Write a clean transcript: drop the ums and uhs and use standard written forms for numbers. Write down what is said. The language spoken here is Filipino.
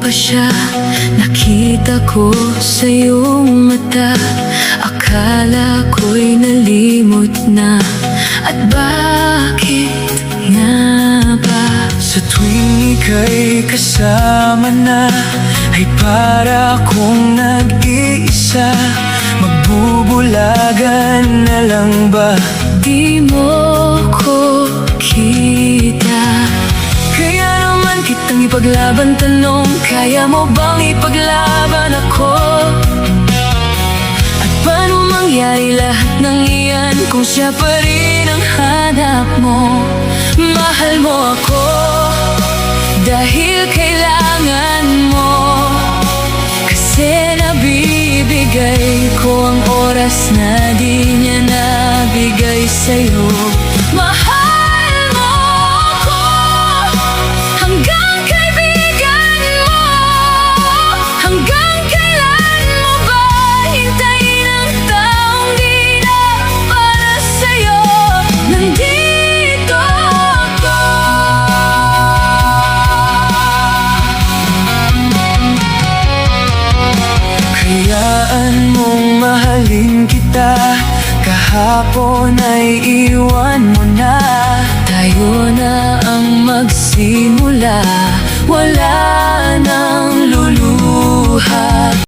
pa siya, nakita ko sa iyong mata. Akala ko'y nalimot na, at bakit nga ba? Sa tuwing ika'y kasama na, ay para akong nag-iisa. Magbubulagan na lang ba? Di mo ko kita, Kaya naman kitang ipaglaban, tanong, kaya mo bang ipaglaban ako? at paano mangyari lahat ng iyan kung siya pa rin ang hanap mo? Mahal mo ako Dahil kailangan mo, kasi nabibigay ko ang oras na di niya nabigay sa'yo. mahal mo ako hanggang kaibigan mo. Hanggang kailan mo ba hintayin ang taong di na para sa'yo? Nandito ako. Hayaan mong mahalin kita, kahapon ay iwan mo na. Tayo na ang magsimula, wala nang luluha.